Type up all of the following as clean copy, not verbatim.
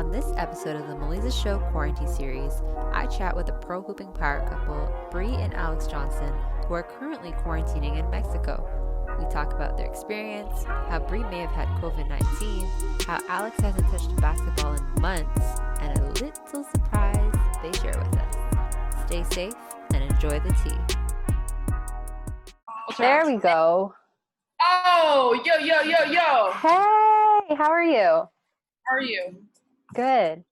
On this episode of the Meliza Show Quarantine series, I chat with the pro hooping pirate couple, Brey and Alex Johnson, who are currently quarantining in Mexico. We talk about their experience, how Brey may have had COVID-19, how Alex hasn't touched a basketball in months, and a little surprise they share with us. Stay safe and enjoy the tea. There we go. Oh, yo. Hey, how are you? How are you? Good.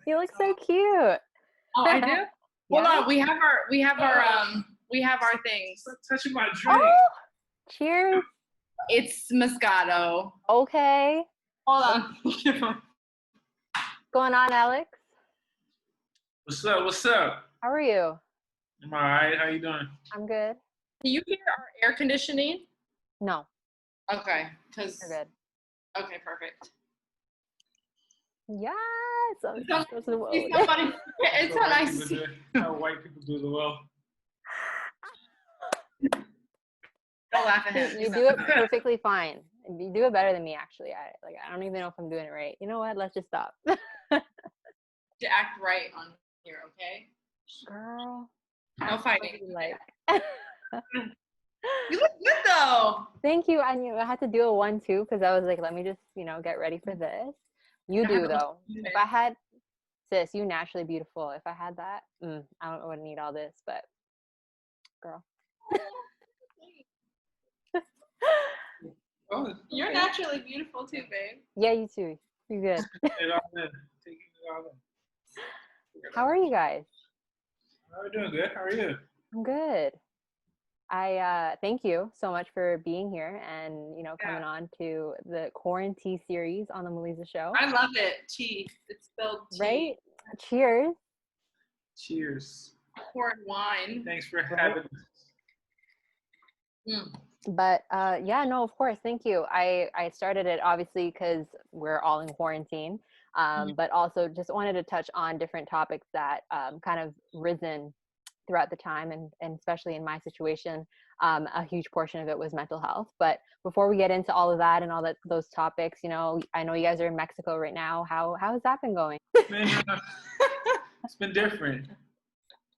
You look so cute. Oh, I do? Hold Yeah. on, we have our things. Stop touching my drink. Oh, cheers. It's Moscato. Okay. Hold on. Going on, Alex? What's up? How are you? I'm all right. How you doing? I'm good. Do you hear our air conditioning? No, Okay, because you're good. okay, perfect. Yes. I'm So- so the world. See somebody, it's so nice to see. How white people do the well. Don't laugh at him. You do it perfectly fine. You do it better than me, actually. I don't even know if I'm doing it right. You know what? Let's just stop. To act right on here, okay? Girl. No fighting. Like. You look good though. Thank you. I knew I had to do a 1-2 because I was like, let me just, get ready for this. You do though. If I had, sis, you naturally beautiful. If I had that, I don't want to need all this, but girl. Oh, You're naturally beautiful too, babe. Yeah, you too. You're good. Taking it all in. Taking it all in. How are you guys? How are you doing? Good. How are you? I'm good. I thank you so much for being here and coming on to the Quarantine series on the Meliza Show. I love it. Tea. It's spelled tea. Right? Cheers. Cheers. Poured wine. Thanks for having us. But no, of course, thank you. I started it obviously because we're all in quarantine, but also just wanted to touch on different topics that kind of risen throughout the time, and especially in my situation, a huge portion of it was mental health. But before we get into all of that and those topics, I know you guys are in Mexico right now. How has that been going? It's been different,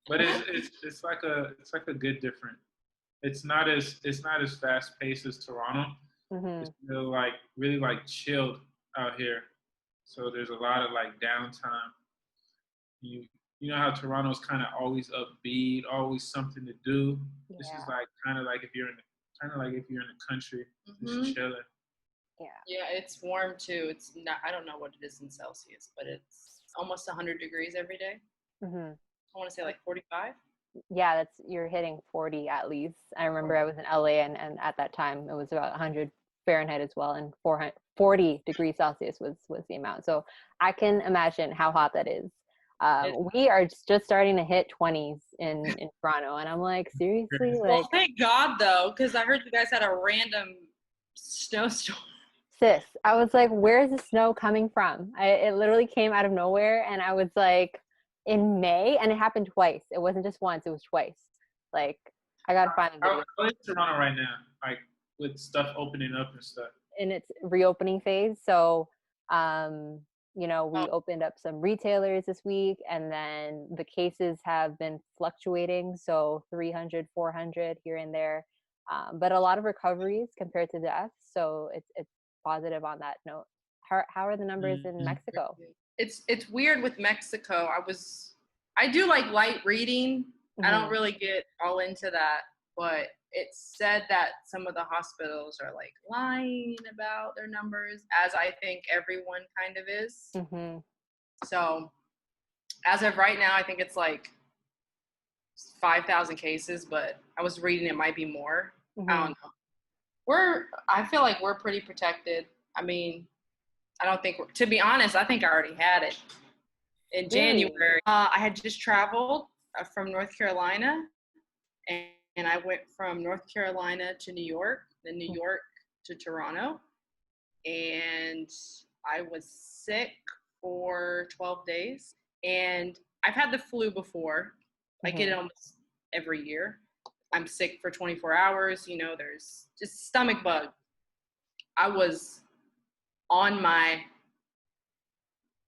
but it's like a good different. It's not as fast paced as Toronto. Mm-hmm. It's still really chilled out here. So there's a lot of downtime. You know how Toronto's kind of always upbeat, always something to do. Yeah. This is kind of like if you're in the country, just chilling. Yeah, it's warm too. It's not. I don't know what it is in Celsius, but it's almost 100 degrees every day. Mm-hmm. I want to say 45. Yeah, you're hitting 40 at least. I remember I was in LA and at that time it was about 100 Fahrenheit as well, and 40 degrees Celsius was the amount. So I can imagine how hot that is. We are just starting to hit 20s in Toronto, and I'm like, seriously? Well, thank God though, because I heard you guys had a random snowstorm. Sis, I was like, where's the snow coming from? It literally came out of nowhere, and I was like, in May, and it happened twice. It wasn't just once, it was twice. I gotta find the video. I'm in Toronto right now, with stuff opening up and stuff. In its reopening phase. So, we opened up some retailers this week, and then the cases have been fluctuating. So 300, 400 here and there. But a lot of recoveries compared to deaths. So it's positive on that note. How are the numbers in Mexico? It's weird with Mexico. I do light reading. Mm-hmm. I don't really get all into that, but it's said that some of the hospitals are lying about their numbers, as I think everyone kind of is. Mm-hmm. So as of right now, I think it's 5,000 cases, but I was reading it might be more. Mm-hmm. I don't know. I feel like we're pretty protected. I mean, I don't think, to be honest, I think I already had it in January. I had just traveled from North Carolina, and I went from North Carolina to New York, then New York to Toronto, and I was sick for 12 days. And I've had the flu before. I get it almost every year. I'm sick for 24 hours. There's just stomach bug. I was on my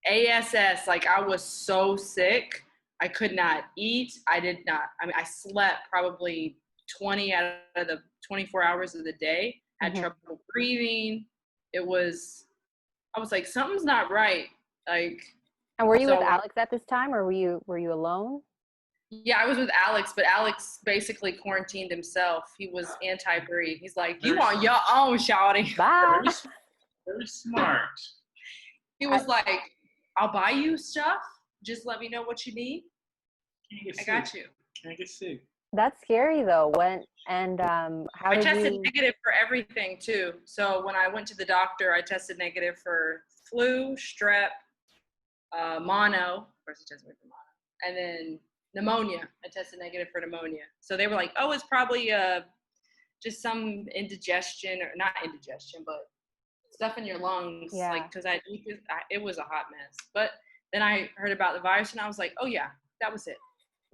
ASS, like I was so sick. I could not eat. I slept probably 20 out of the 24 hours of the day, had trouble breathing. I was like, something's not right. Like, And were you with Alex at this time, or were you alone? Yeah, I was with Alex, but Alex basically quarantined himself. He was anti-breed. He's like, you on your own, shawty. Bye. Very smart. He was like, I'll buy you stuff. Just let me know what you need. I got you. Can't get sick. That's scary though. How I did tested you... negative for everything too. So when I went to the doctor, I tested negative for flu, strep, mono. Of course, I tested for mono, and then pneumonia. I tested negative for pneumonia. So they were like, oh, it's probably just some indigestion, or not indigestion, but stuff in your lungs. Yeah. Like, because it was a hot mess. But then I heard about the virus, and I was like, oh yeah, that was it.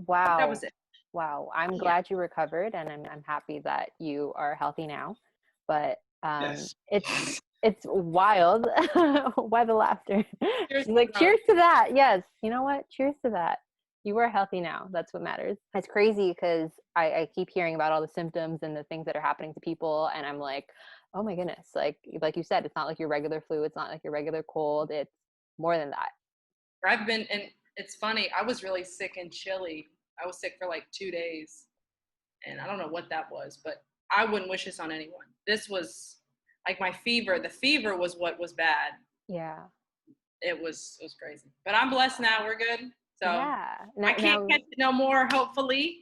Wow. That was it. Wow. I'm glad you recovered, and I'm happy that you are healthy now. But Yes. it's wild. Why the laughter? Cheers. She's like, cheers to that. Yes. You know what? Cheers to that. You are healthy now. That's what matters. It's crazy because I keep hearing about all the symptoms and the things that are happening to people, and I'm like, oh my goodness. Like you said, it's not like your regular flu. It's not like your regular cold. It's more than that. And it's funny, I was really sick in Chile. I was sick for like 2 days, and I don't know what that was, but I wouldn't wish this on anyone. This was like my fever. The fever was what was bad. Yeah. It was crazy. But I'm blessed now. We're good. So yeah. I can't catch it no more, hopefully.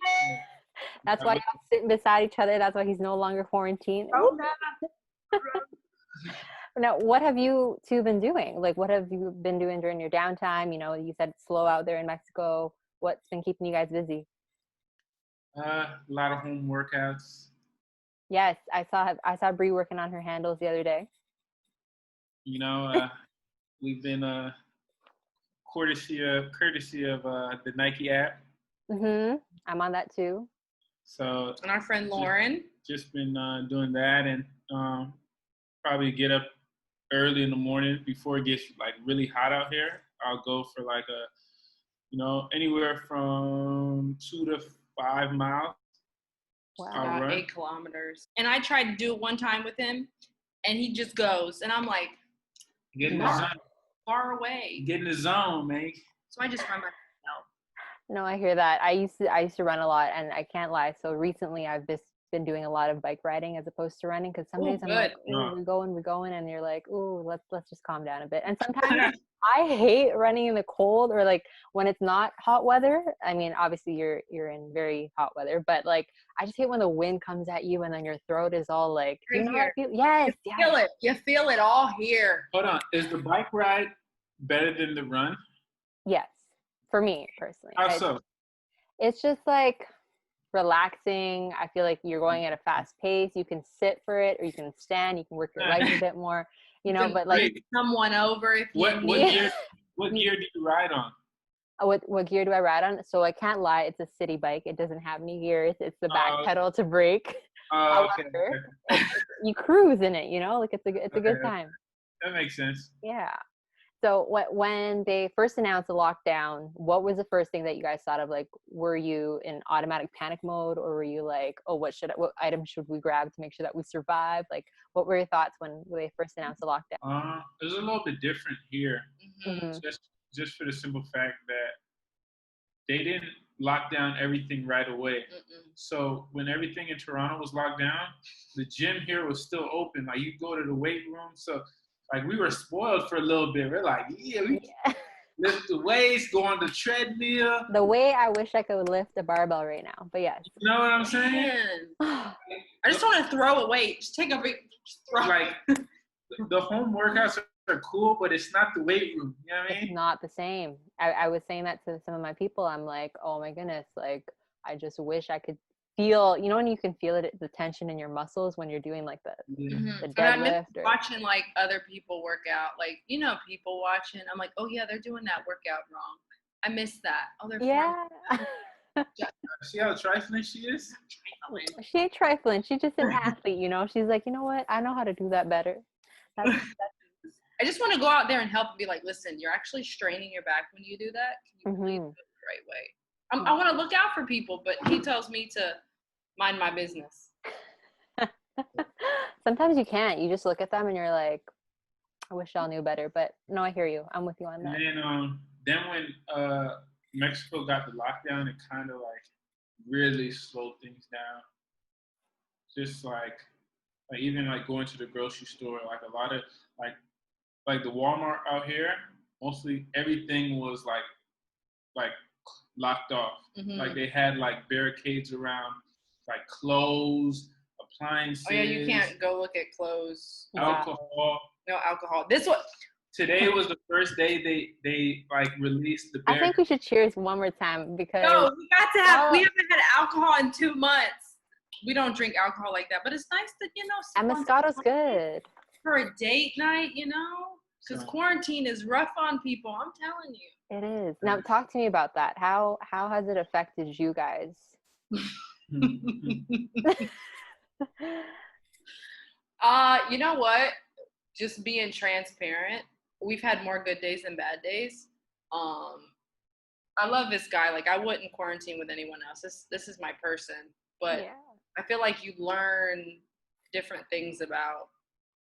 That's why y'all sitting beside each other. That's why he's no longer quarantined. Oh, no. Now, what have you two been doing? Like, what have you been doing during your downtime? You know, you said it's slow out there in Mexico. What's been keeping you guys busy? A lot of home workouts. Yes, I saw Bree working on her handles the other day. You know, we've been courtesy of the Nike app. I'm on that too. So and our friend Lauren. Just been doing that, and probably get up early in the morning before it gets like really hot out here. I'll go for like anywhere from 2 to 5 miles. Wow. 8 kilometers. And I tried to do it one time with him, and he just goes, and I'm like, get in the zone. Far away. Get in the zone, man. So I just run myself. No, I hear that. I used to run a lot, and I can't lie. So recently, I've just been doing a lot of bike riding as opposed to running, because some days I'm like, ooh, we're going, and you're like, ooh, let's just calm down a bit. And sometimes I hate running in the cold, or like when it's not hot weather. I mean, obviously you're in very hot weather, but like I just hate when the wind comes at you and then your throat is all like, right, you know what I feel? Yes, you feel it all here. Hold on, is the bike ride better than the run? Yes, for me personally. How so? It's just like relaxing. I feel like you're going at a fast pace. You can sit for it, or you can stand. You can work your legs a bit more, but like someone over if what gear do you ride on? What gear do I ride on? So I can't lie, it's a city bike. It doesn't have any gears. It's the back pedal to brake. However, you cruise in it, like it's a good time. That makes sense. Yeah. So when they first announced the lockdown, what was the first thing that you guys thought of? Like, were you in automatic panic mode, or were you like, oh, what items should we grab to make sure that we survive? Like, what were your thoughts when they first announced the lockdown? It was a little bit different here, Mm-hmm. just for the simple fact that they didn't lock down everything right away. So when everything in Toronto was locked down, the gym here was still open. Like, you go to the weight room, so. Like, we were spoiled for a little bit. We're like, we lift the weights, go on the treadmill. The way I wish I could lift a barbell right now, but yes. You know what I'm saying? I just want to throw a weight. Just take a big throw. Like, the home workouts are cool, but it's not the weight room. You know what I mean? It's not the same. I was saying that to some of my people. I'm like, oh my goodness, like, I just wish I could feel, when you can feel it, the tension in your muscles when you're doing like the deadlift. And I miss watching like other people work out, like people watching. I'm like, oh yeah, they're doing that workout wrong. I miss that. Oh, they're See how trifling she is? She ain't trifling. She's just an athlete. She's like, you know what? I know how to do that better. I just want to go out there and help and be like, listen, you're actually straining your back when you do that. Can you please do it the right way? I want to look out for people, but he tells me to mind my business. Sometimes you can't. You just look at them and you're like, I wish y'all knew better. But no, I hear you. I'm with you on that. And then when Mexico got the lockdown, it kind of like really slowed things down. Just like even like going to the grocery store, like a lot of like the Walmart out here, mostly everything was like locked off. Mm-hmm. Like they had like barricades around like clothes, appliances. Oh yeah, you can't go look at clothes. Alcohol. No alcohol. This one. Today was the first day they like released the I think we should cheers one more time because no, we got to have. We haven't had alcohol in 2 months. We don't drink alcohol like that, but it's nice to And Moscato's good for a date night, because quarantine is rough on people. I'm telling you. It is. Now talk to me about that. How has it affected you guys? You know what? Just being transparent. We've had more good days than bad days. I love this guy. Like I wouldn't quarantine with anyone else. This is my person. But yeah. I feel like you learn different things about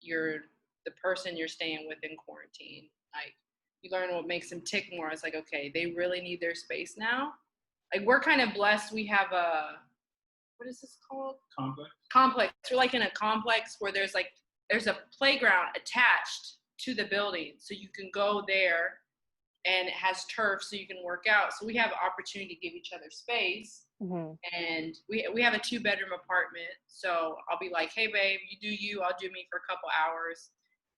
the person you're staying with in quarantine. Like you learn what makes them tick more. It's like, okay, they really need their space now. Like we're kind of blessed. We have what is this called? Complex. We're like in a complex where there's a playground attached to the building. So you can go there and it has turf so you can work out. So we have an opportunity to give each other space. Mm-hmm. And we have a 2-bedroom apartment. So I'll be like, hey babe, you do you, I'll do me for a couple hours.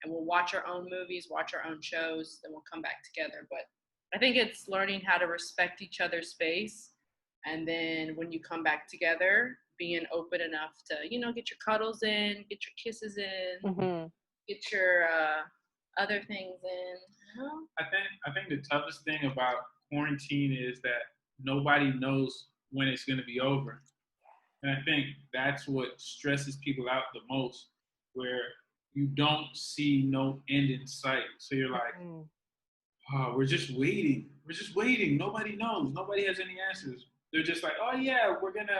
And we'll watch our own movies, watch our own shows, then we'll come back together. But I think it's learning how to respect each other's space. And then when you come back together, being open enough to, get your cuddles in, get your kisses in, mm-hmm. get your other things in. I think the toughest thing about quarantine is that nobody knows when it's going to be over. And I think that's what stresses people out the most, where you don't see no end in sight. So you're like, oh, we're just waiting. We're just waiting. Nobody knows. Nobody has any answers. They're just like, oh yeah,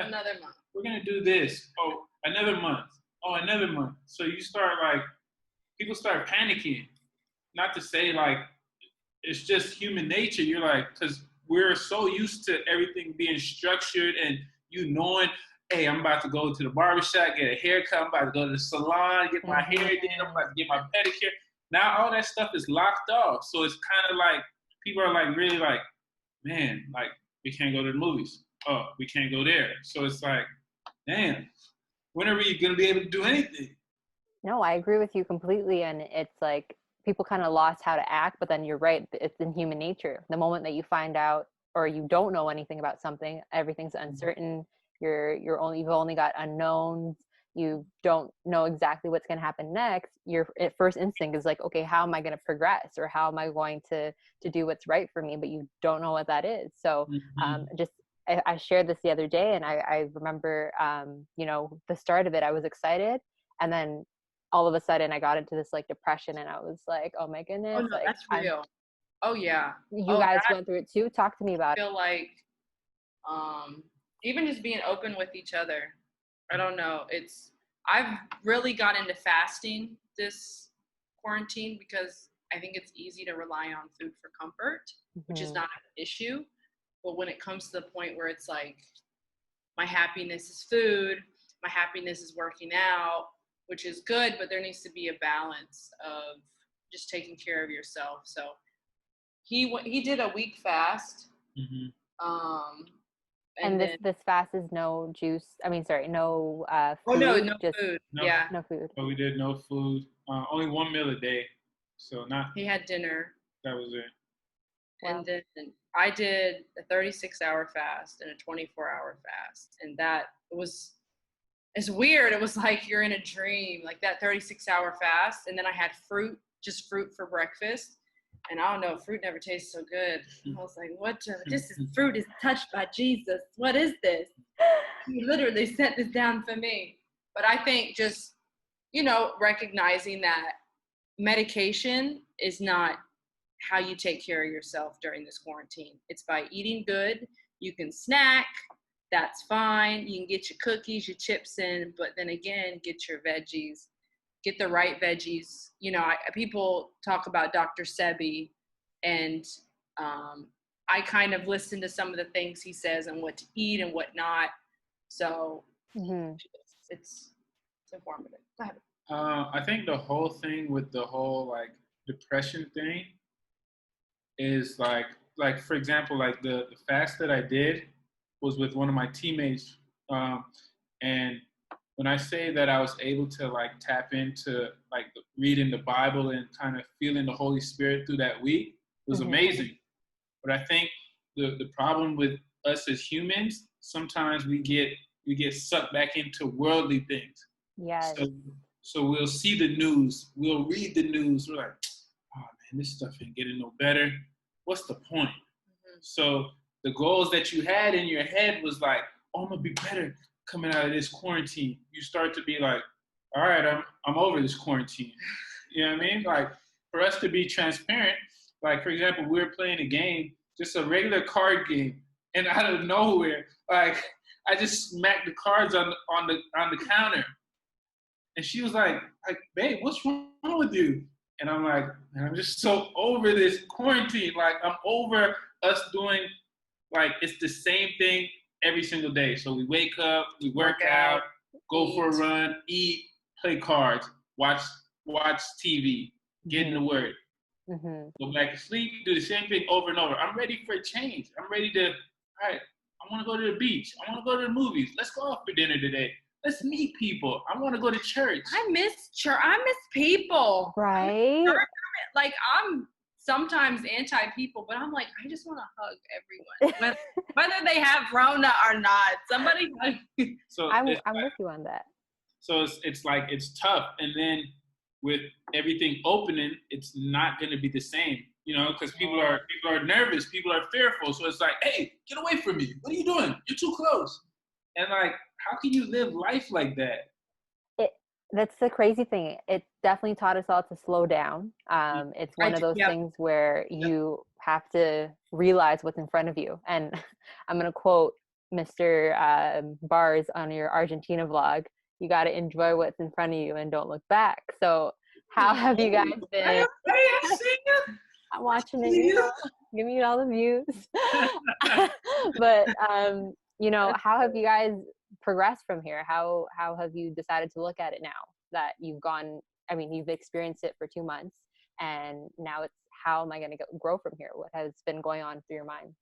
another month. We're gonna do this. Oh, another month. Oh, another month. So you start people start panicking. Not to say it's just human nature. You're like, because we're so used to everything being structured and knowing, hey, I'm about to go to the barbershop, get a haircut. I'm about to go to the salon, get my hair done. I'm about to get my pedicure. Now all that stuff is locked off. So it's kind of like people are really man, we can't go to the movies. Oh, we can't go there. So it's like, damn, when are we going to be able to do anything? No, I agree with you completely. And it's like people kind of lost how to act, but then you're right. It's in human nature. The moment that you find out or you don't know anything about something, everything's uncertain. You've only got unknowns. You don't know exactly what's going to happen next. Your first instinct is like, okay, how am I going to progress, or how am I going to do what's right for me? But you don't know what that is. So I shared this the other day, and I remember, the start of it, I was excited, and then all of a sudden I got into this depression, and I was like, oh my goodness. Oh no, that's real. Oh yeah. You guys went through it too. Talk to me about it. I feel like, even just being open with each other. I don't know. I've really got into fasting this quarantine because I think it's easy to rely on food for comfort, which is not an issue. But when it comes to the point where it's like, my happiness is food, my happiness is working out, which is good, but there needs to be a balance of just taking care of yourself. So he did a week fast. Mm-hmm. And this fast is no juice. I mean, sorry, no food. Oh no food. Yeah, no food. But we did no food. Only 1 meal a day. So not. He had dinner. That was it. Wow. And then I did a 36-hour fast and a 24-hour fast, and it's weird. It was like you're in a dream, like that 36-hour fast, and then I had fruit for breakfast. And I don't know, fruit never tastes so good. I was like, this fruit is touched by Jesus. What is this? He literally set this down for me. But I think just, recognizing that medication is not how you take care of yourself during this quarantine. It's by eating good. You can snack. That's fine. You can get your cookies, your chips in, but then again, get your veggies, get the right veggies. You know, people talk about Dr. Sebi, and I kind of listen to some of the things he says and what to eat and what not. So it's informative. Go ahead. I think the whole thing with the whole like depression thing is like for example, like the fast that I did was with one of my teammates, and when I say that I was able to like tap into like reading the Bible and kind of feeling the Holy Spirit through that week, it was amazing. But I think the problem with us as humans, sometimes we get sucked back into worldly things. Yes. So we'll see the news, we'll read the news, we're like, oh man, this stuff ain't getting no better. What's the point? So the goals that you had in your head was like, oh, I'm gonna be better coming out of this quarantine. You start to be like, all right, I'm over this quarantine. You know what I mean? Like, for us to be transparent, like for example, we were playing a game, just a regular card game, and out of nowhere, like I just smacked the cards on the counter, and she was like, babe, what's wrong with you? And I'm like, man, I'm just so over this quarantine. Like, I'm over us doing, like, it's the same thing every single day. So we wake up, we work out, go for a run, eat, play cards, watch TV, get in the Word, go back to sleep, do the same thing over and over. I'm ready for a change. I'm ready to, all right, I want to go to the beach. I want to go to the movies. Let's go out for dinner today. Let's meet people. I want to go to church. I miss church. I miss people. Right? Like, I'm sometimes anti-people, but I'm like, I just want to hug everyone. Whether they have Rona or not. Somebody hug me. So I'm with you on that. So it's like, it's tough. And then with everything opening, it's not going to be the same, you know, because people are nervous. People are fearful. So it's like, hey, get away from me. What are you doing? You're too close. And like, how can you live life like that? That's the crazy thing. It definitely taught us all to slow down. It's one of those things where you have to realize what's in front of you. And I'm going to quote Mr. Bars on your Argentina vlog. You got to enjoy what's in front of you and don't look back. So how have you guys been? I'm watching it. You know, give me all the views. But, you know, how have you guys progressed from here? How have you decided to look at it now that you've experienced it for 2 months, and now it's, how am I going to grow from here? What has been going on through your mind?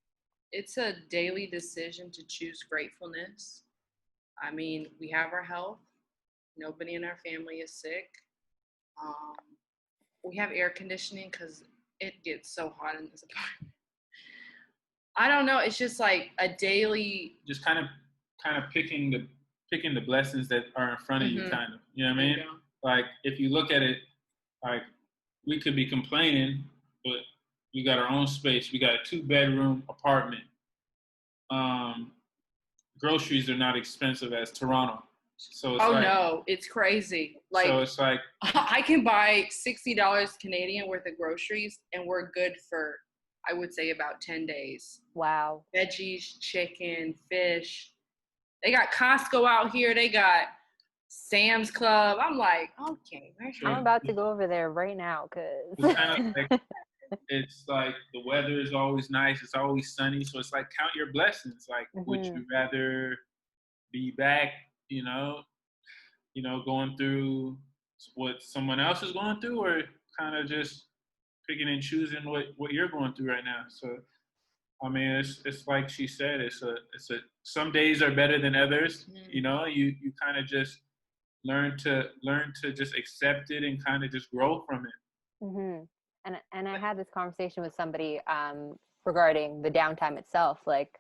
It's a daily decision to choose gratefulness. I mean, we have our health. Nobody in our family is sick. We have air conditioning because it gets so hot in this apartment. I don't know. It's just like a daily. Just kind of picking the blessings that are in front of you, kind of. You know what I mean? Like, if you look at it, like, we could be complaining, but we got our own space. We got a 2-bedroom apartment. Groceries are not expensive as Toronto. So it's no, it's crazy. Like, so it's like, I can buy $60 Canadian worth of groceries, and we're good for, I would say, about 10 days. Wow. Veggies, chicken, fish. They got Costco out here. They got Sam's Club. I'm like, okay. I'm about to go over there right now because it's like the weather is always nice. It's always sunny. So it's like, count your blessings. Like, would you rather be back, you know, going through what someone else is going through, or kind of just picking and choosing what you're going through right now? So, I mean, it's like she said, it's a some days are better than others. You know, you kind of just learn to just accept it and kind of just grow from it. And I had this conversation with somebody regarding the downtime itself. Like,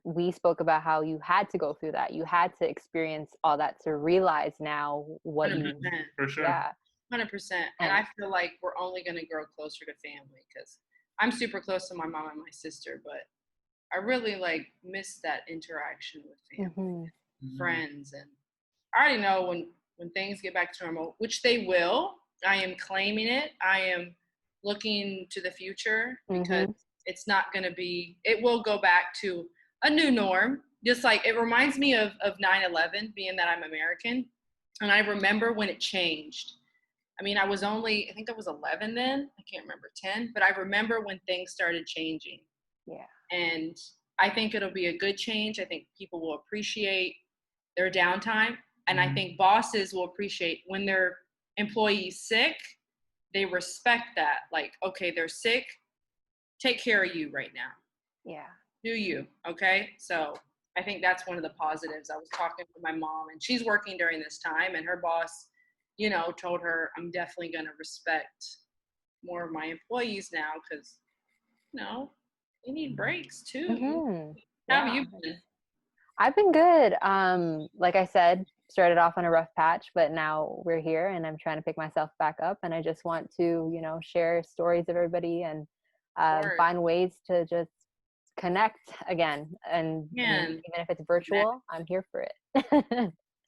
we spoke about how you had to go through that. You had to experience all that to realize now what 100%. you. For sure. Yeah. 100%. And I feel like we're only going to grow closer to family, because I'm super close to my mom and my sister, but I really like miss that interaction with family, friends. And I already know when things get back to normal, which they will. I am claiming it. I am looking to the future, because Mm-hmm. it's not going to be, it will go back to a new norm. Just like it reminds me of 9/11, being that I'm American. And I remember when it changed. I mean, I think I was 11 then. I can't remember, 10. But I remember when things started changing. Yeah. And I think it'll be a good change. I think people will appreciate their downtime. And I think bosses will appreciate when their employees sick, they respect that. Like, okay, they're sick. Take care of you right now. Yeah. Do you, okay? So I think that's one of the positives. I was talking to my mom, and she's working during this time, and her boss, told her, I'm definitely going to respect more of my employees now, because, you need breaks too. Mm-hmm. How have you been? I've been good. Like I said, started off on a rough patch, but now we're here and I'm trying to pick myself back up. And I just want to, share stories of everybody and find ways to just connect again. And even if it's virtual, I'm here for it.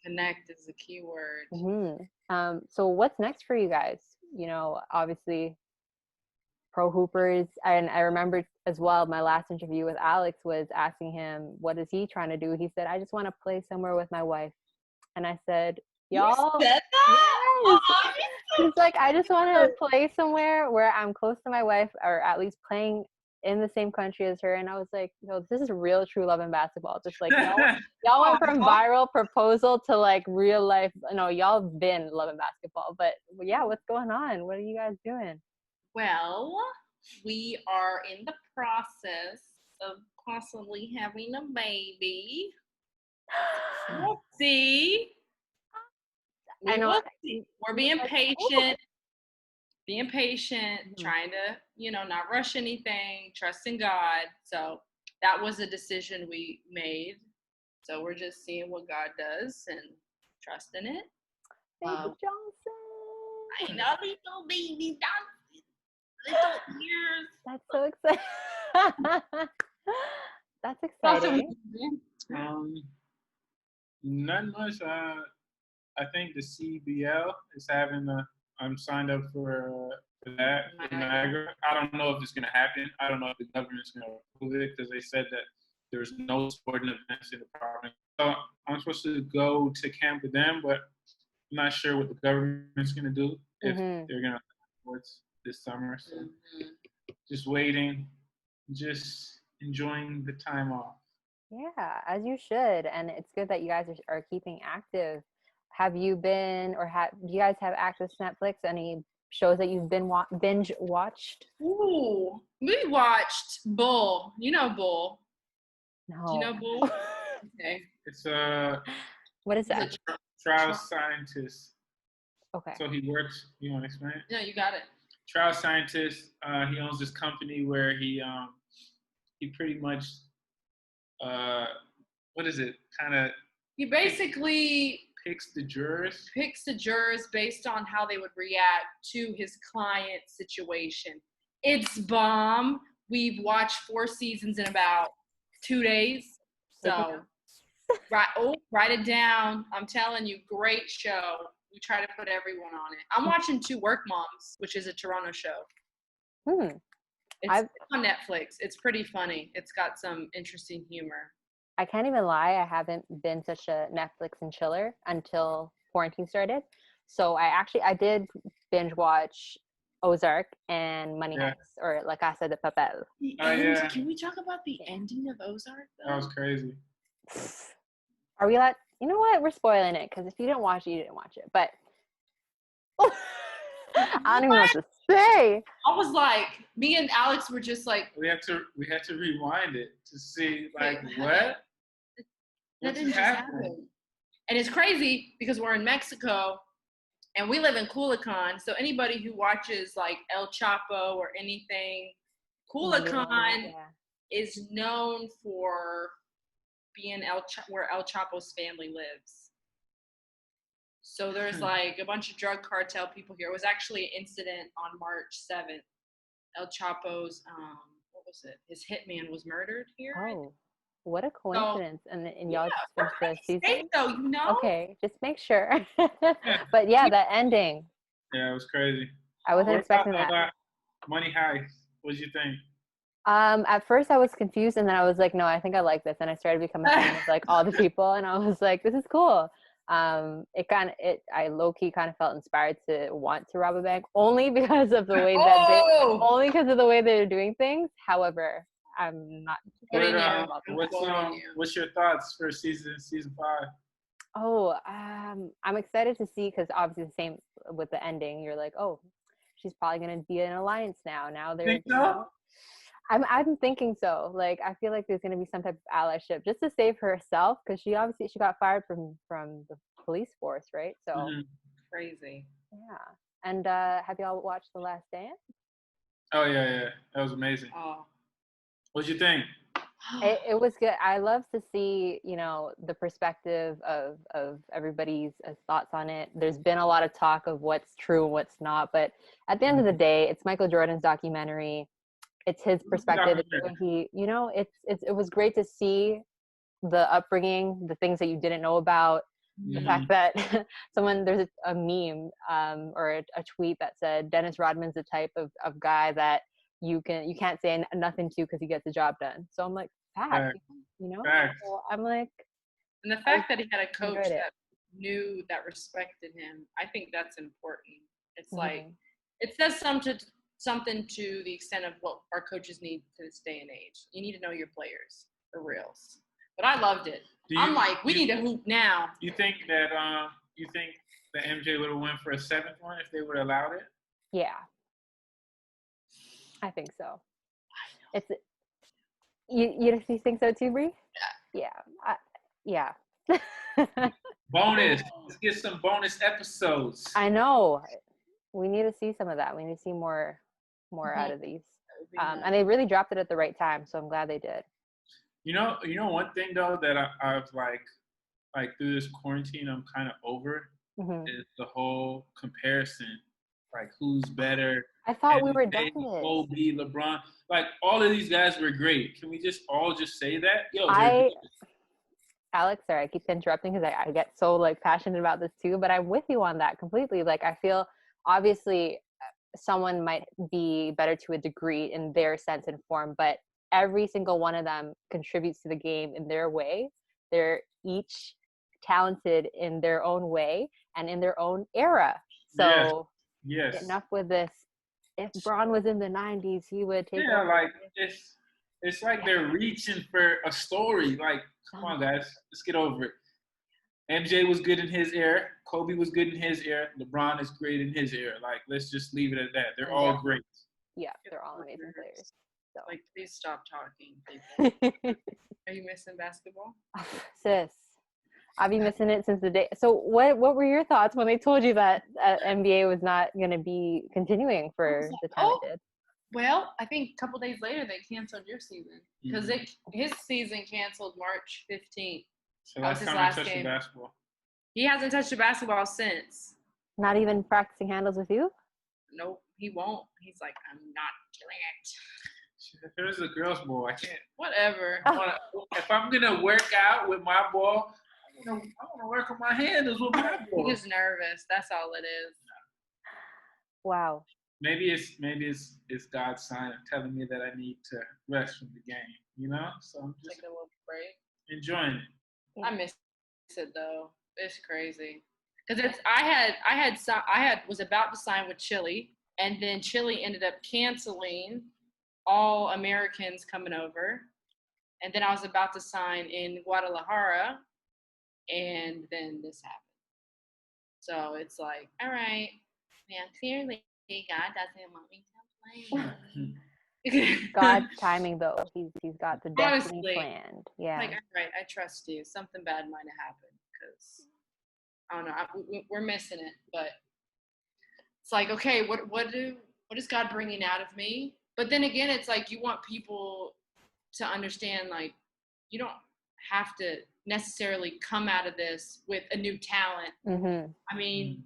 Connect is the key word. Mm-hmm. So what's next for you guys? Obviously pro hoopers. And I remember as well, my last interview with Alex was asking him, what is he trying to do? He said, I just want to play somewhere with my wife. And I said, y'all, you said that? yes. He's like, I just want to play somewhere where I'm close to my wife, or at least playing in the same country as her. And I was like, this is real true love in basketball. Just like y'all went from viral proposal to like real life. No, y'all been loving basketball. But yeah, what's going on? What are you guys doing? Well, we are in the process of possibly having a baby. We'll see. I know. We're being patient. Being patient, trying to, not rush anything, trusting God. So that was a decision we made. So we're just seeing what God does and trusting it. Baby Johnson. I know, little baby Johnson. Little ears. That's so exciting. That's exciting. Not much. I think the CBL is having I'm signed up for that in Niagara. I don't know if it's going to happen. I don't know if the government's going to approve it, because they said that there's no sporting events in the province. So I'm supposed to go to camp with them, but I'm not sure what the government's going to do, if they're going to sports this summer. So just waiting, just enjoying the time off. Yeah, as you should. And it's good that you guys are keeping active. Have you been, or do you guys have access to Netflix? Any shows that you've been binge watched? Ooh, we watched Bull. You know Bull. No. Do you know Bull? Okay. It's what is that? Trial scientist. Okay. So he works. You want to explain it? No, you got it. Trial scientist. He owns this company where he pretty much what is it? Kind of. He basically picks the jurors based on how they would react to his client situation. It's bomb. We've watched 4 seasons in about 2 days. So write it down. I'm telling you, great show. We try to put everyone on it. I'm watching Two Work Moms, which is a Toronto show. It's on Netflix. It's pretty funny. It's got some interesting humor. I can't even lie. I haven't been such a Netflix and chiller until quarantine started. So I did binge watch Ozark and Money Heist, or La Casa de Papel. Can we talk about the ending of Ozark, though? That was crazy. Are we allowed? You know what? We're spoiling it, because if you didn't watch it, you didn't watch it. But I don't even know what to say. I was like, me and Alex were just like, we had to rewind it to see like what. That didn't just happen. And it's crazy because we're in Mexico and we live in Culiacan. So anybody who watches like El Chapo or anything, Culiacan is known for being where El Chapo's family lives. So there's like a bunch of drug cartel people here. It was actually an incident on March 7th. El Chapo's, his hitman was murdered here. Oh, what a coincidence. And y'all just finished the season? Though, Okay, just make sure. But yeah, that ending. Yeah, it was crazy. I wasn't expecting that. Money Heist. What did you think? At first I was confused, and then I was like, no, I think I like this, and I started becoming a fan of like all the people, and I was like, this is cool. I low key kind of felt inspired to want to rob a bank only because of the way only because of the way they're doing things. However, I'm not. What's your thoughts for season 5? Oh, I'm excited to see, because obviously the same with the ending. You're like, oh, she's probably gonna be in an alliance now. Now they're. Think so? I'm thinking so. Like, I feel like there's gonna be some type of allyship just to save herself, because she got fired from the police force, right? So crazy. Yeah. And have y'all watched The Last Dance? Oh yeah, that was amazing. Oh, what'd you think? It was good. I love to see, the perspective of everybody's thoughts on it. There's been a lot of talk of what's true and what's not, but at the end of the day, it's Michael Jordan's documentary. It's his perspective. It was great to see the upbringing, the things that you didn't know about, the fact that there's a meme or a tweet that said Dennis Rodman's the type of guy that you can't say nothing to because he gets the job done. So I'm like, fact. So I'm like, and the fact that he had a coach that respected him, I think that's important. It's like, it says something to the extent of what our coaches need to this day and age. You need to know your players for reals. But I loved it. We need to hoop now. You think that MJ would have went for a 7th one if they would have allowed it? Yeah, I think so. It's you think so too, Bree? Yeah. Bonus. Let's get some bonus episodes. I know. We need to see some of that. We need to see more out of these. And they really dropped it at the right time, so I'm glad they did. You know one thing though that I've like through this quarantine I'm kind of over is the whole comparison, like who's better. I thought we were done with this. Kobe, LeBron, like all of these guys were great. Can we just all just say that? Alex, sorry, I keep interrupting because I get so like passionate about this too, but I'm with you on that completely. Like, I feel obviously someone might be better to a degree in their sense and form, but every single one of them contributes to the game in their way. They're each talented in their own way and in their own era. So yes. Enough with this. If Bron was in the 90s, he would take over. Like it's like they're reaching for a story. Like, come on, guys, let's get over it. MJ was good in his era. Kobe was good in his era. LeBron is great in his era. Like, let's just leave it at that. They're all great. Yeah, they're all amazing players. So. Like, please stop talking, people. Are you missing basketball? Sis, I've been missing it since the day. So what were your thoughts when they told you that NBA was not going to be continuing for the time it did? Well, I think a couple days later they canceled your season because his season canceled March 15th. So that's his last game. Basketball. He hasn't touched a basketball since. Not even practicing handles with you? Nope, he won't. He's like, I'm not doing it. There's a girl's ball. I can't. Whatever. If I'm gonna work out with my ball, I want to work on my handles with my ball. He's nervous. That's all it is. Wow. Maybe it's God's sign telling me that I need to rest from the game. So I'm just take a little break, enjoying it. I miss it though. It's crazy because I was about to sign with Chile, and then Chile ended up canceling all Americans coming over, and then I was about to sign in Guadalajara, and then this happened. So it's like, all right, man, clearly God doesn't want me to play. God's timing though. He's got the destiny planned. Yeah. Like, all right, I trust you. Something bad might have happened because I don't know. We're missing it, but it's like, okay, what is God bringing out of me? But then again, it's like you want people to understand, like, you don't have to necessarily come out of this with a new talent. I mean,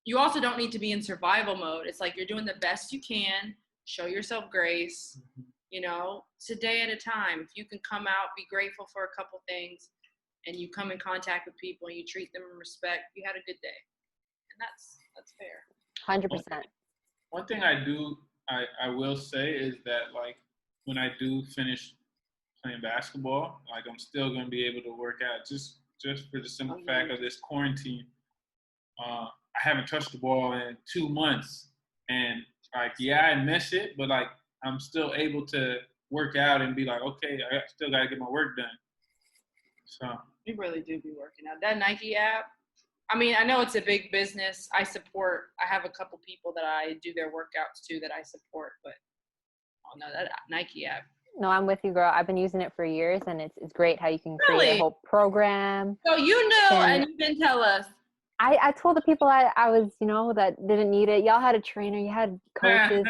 you also don't need to be in survival mode. It's like you're doing the best you can. Show yourself grace. It's a day at a time. If you can come out, be grateful for a couple things, and you come in contact with people and you treat them with respect, you had a good day. And that's fair. 100%. One thing I do I will say is that like when I do finish playing basketball, like I'm still gonna be able to work out just for the simple fact of this quarantine. I haven't touched the ball in 2 months, and like I miss it, but like I'm still able to work out and be like, okay, I still gotta get my work done. So you really do be working out. That Nike app. I mean, I know it's a big business. I have a couple people that I do their workouts too that I support, but oh no, that Nike app. No, I'm with you, girl. I've been using it for years, and it's great how you can create Really? a whole program. So you knew, and you didn't tell us. I told the people I was, that didn't need it. Y'all had a trainer, you had coaches,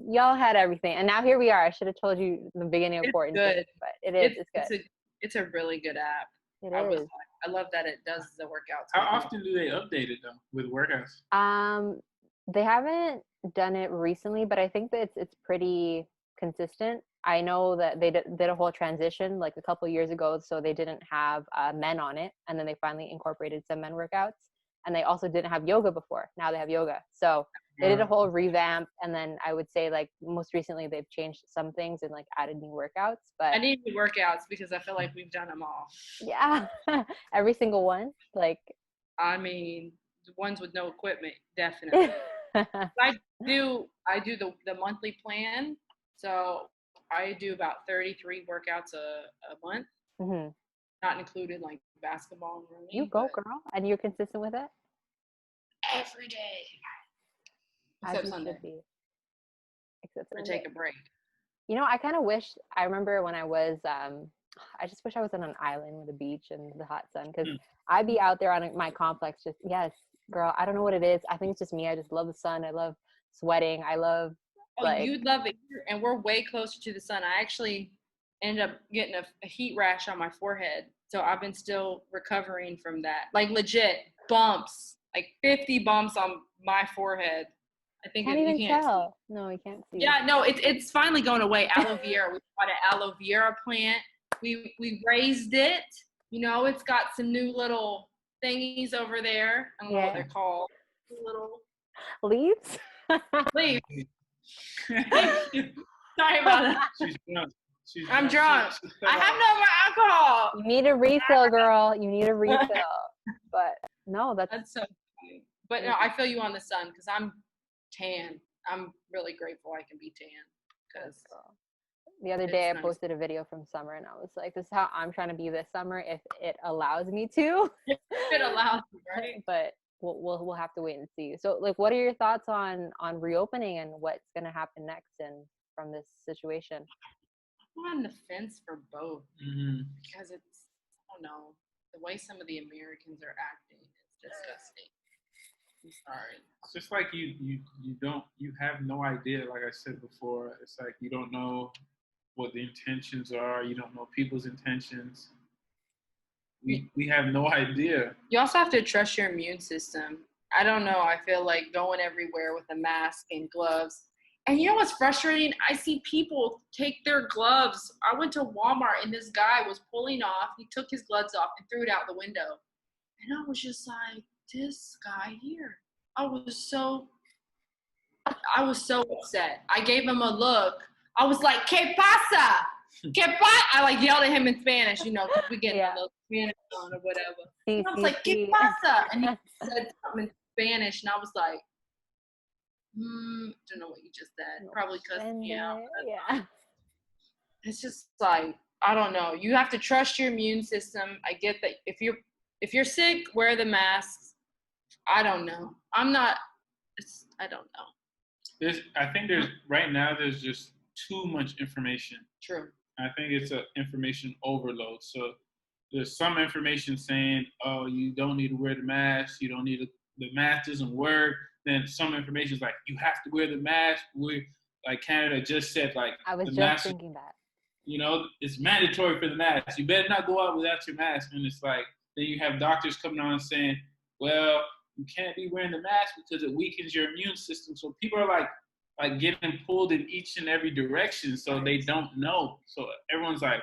y'all had everything, and now here we are. I should have told you in the beginning of quarantine, but it's good. It's a really good app. It is. I love that it does the workouts. How often do they update it though with workouts? They haven't done it recently, but I think that it's pretty consistent. I know that they did a whole transition like a couple of years ago, so they didn't have men on it, and then they finally incorporated some men workouts. And they also didn't have yoga before. Now they have yoga. So they did a whole revamp. And then I would say like most recently they've changed some things and like added new workouts. But I need new workouts because I feel like we've done them all. Yeah. Every single one. Like, I mean, the ones with no equipment, definitely. I do the monthly plan. So I do about 33 workouts a month. Mm-hmm. Not included like basketball and running. You go, girl. And you're consistent with it? Every day. Except Sunday. Except Sunday. Or take a break. I kind of wish, I remember when I was, I just wish I was on an island with a beach and the hot sun, because I'd be out there on my complex just, yes, girl, I don't know what it is. I think it's just me. I just love the sun. I love sweating. I love, you'd love it here. And we're way closer to the sun. I actually ended up getting a heat rash on my forehead. So I've been still recovering from that. Like legit bumps, like 50 bumps on my forehead. I think you can't tell. See. No, you can't see. Yeah, no, it's finally going away. Aloe vera. We bought an aloe vera plant. We raised it. It's got some new little thingies over there. I don't know what they're called. Little leaves. Leaves. Sorry about that. I'm drunk. I have no more alcohol. You need a refill, girl. You need a refill. But no, that's so funny. But no, I feel you on the sun because I'm tan. I'm really grateful I can be tan because the other day I posted a video from summer and I was like, this is how I'm trying to be this summer if it allows me to. It allows me, right? But we'll have to wait and see. So like, what are your thoughts on reopening and what's going to happen next from this situation? I'm on the fence for both because I don't know, the way some of the Americans are acting is disgusting. I'm sorry. It's just like you have no idea. Like I said before, it's like you don't know what the intentions are. You don't know people's intentions. We have no idea. You also have to trust your immune system. I don't know. I feel like going everywhere with a mask and gloves. And you know what's frustrating? I see people take their gloves. I went to Walmart and this guy was pulling off. He took his gloves off and threw it out the window. And I was just like, this guy here. I was so upset. I gave him a look. I was like, ¿Qué pasa? ¿Qué pasa? I like yelled at him in Spanish, because we get a little Spanish on or whatever. And I was like, ¿Qué pasa? And he said something in Spanish, and I was like, don't know what you just said. Probably cussing me out. Yeah. It's just like, I don't know. You have to trust your immune system. I get that if you're sick, wear the masks. I don't know. I don't know. I think there's just too much information. True. I think it's an information overload. So there's some information saying, oh, you don't need to wear the mask. You don't need the mask doesn't work. Then some information is like, you have to wear the mask. Like Canada just said, like, I was the just mask, thinking that. It's mandatory for the mask. You better not go out without your mask. And it's like, then you have doctors coming on saying, well, you can't be wearing the mask because it weakens your immune system. So people are like getting pulled in each and every direction. So they don't know. So everyone's like,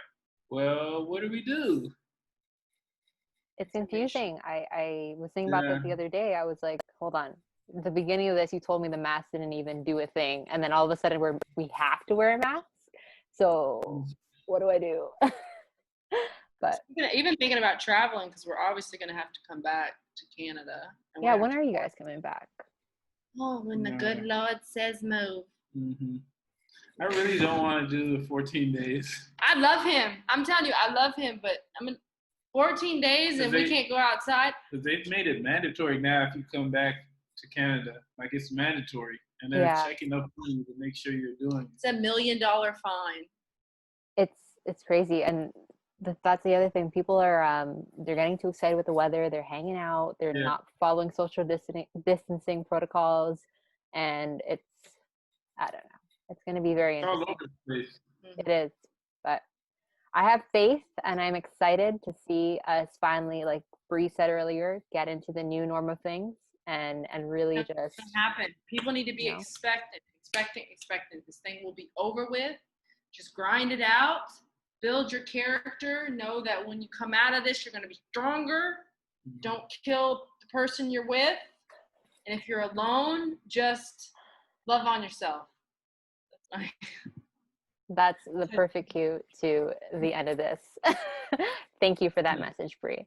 well, what do we do? It's confusing. I was thinking about that the other day. I was like, hold on. the beginning of this, you told me the mask didn't even do a thing, and then all of a sudden we have to wear a mask. So what do I do? But even thinking about traveling, because we're obviously going to have to come back to Canada. Yeah, when are you guys coming back? Oh, when the good Lord says move. Mm-hmm. I really don't want to do the 14 days. I love him. I'm telling you, I love him, but 14 days and we can't go outside. Because they've made it mandatory now if you come back to Canada. Like, it's mandatory. And they're checking up on you to make sure you're doing it. It's $1 million fine. It's crazy. And that's the other thing. People are they're getting too excited with the weather. They're hanging out. They're not following social distancing protocols. And it's, I don't know. It's going to be very interesting. All over the place. It is. But I have faith, and I'm excited to see us finally, like Bree said earlier, get into the new norm of things and really just happen. People need to be expectant. This thing will be over with. Just grind it out. Build your character. Know that when you come out of this, you're going to be stronger. Don't kill the person you're with. And if you're alone, just love on yourself. That's the perfect cue to the end of this. Thank you for that message, Bree.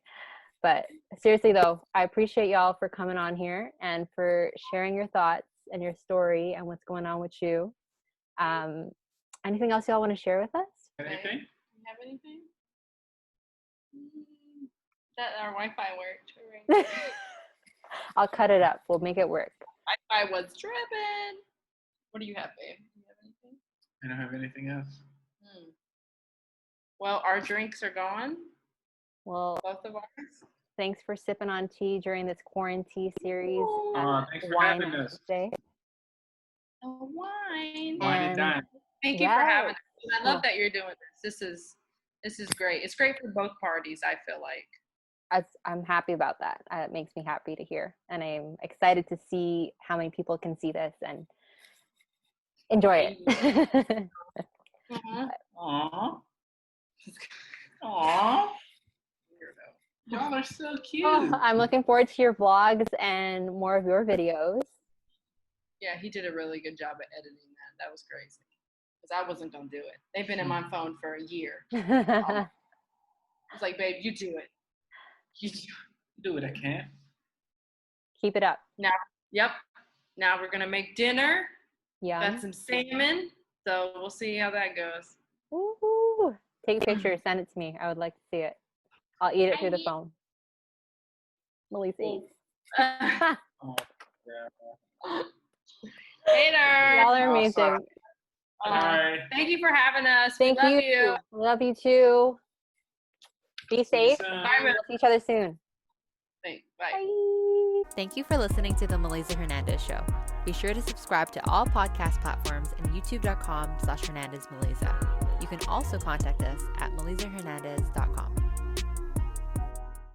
But seriously, though, I appreciate y'all for coming on here and for sharing your thoughts and your story and what's going on with you. Anything else y'all want to share with us? Anything? You have anything? That our Wi-Fi worked. I'll cut it up. We'll make it work. Wi-Fi was tripping. What do you have, babe? Do you have anything? I don't have anything else. Well, our drinks are gone. Well, both of ours. Thanks for sipping on tea during this quarantine series. Thanks for having us. A wine. Wine and dine. Thank you for having us. I love that you're doing this. This is great. It's great for both parties, I feel like. I'm happy about that. It makes me happy to hear. And I'm excited to see how many people can see this and enjoy it. Aww. Aww. Y'all are so cute. I'm looking forward to your vlogs and more of your videos. Yeah, he did a really good job at editing that. That was crazy. Because I wasn't going to do it. They've been in my phone for a year. I was like, babe, you do it. You do it, I can't. Keep it up. Now we're going to make dinner. Yeah. Got some salmon. So we'll see how that goes. Woo-hoo. Take a picture. Send it to me. I would like to see it. I'll eat it through the phone. Meliza eats. Later. Y'all are amazing. Thank you for having us. Thank you. Love you too. Be safe. Bye. We'll see each other soon. Thanks. Bye. Bye. Thank you for listening to the Meliza Hernandez Show. Be sure to subscribe to all podcast platforms and youtube.com/HernandezMeliza. You can also contact us at melizahernandez.com.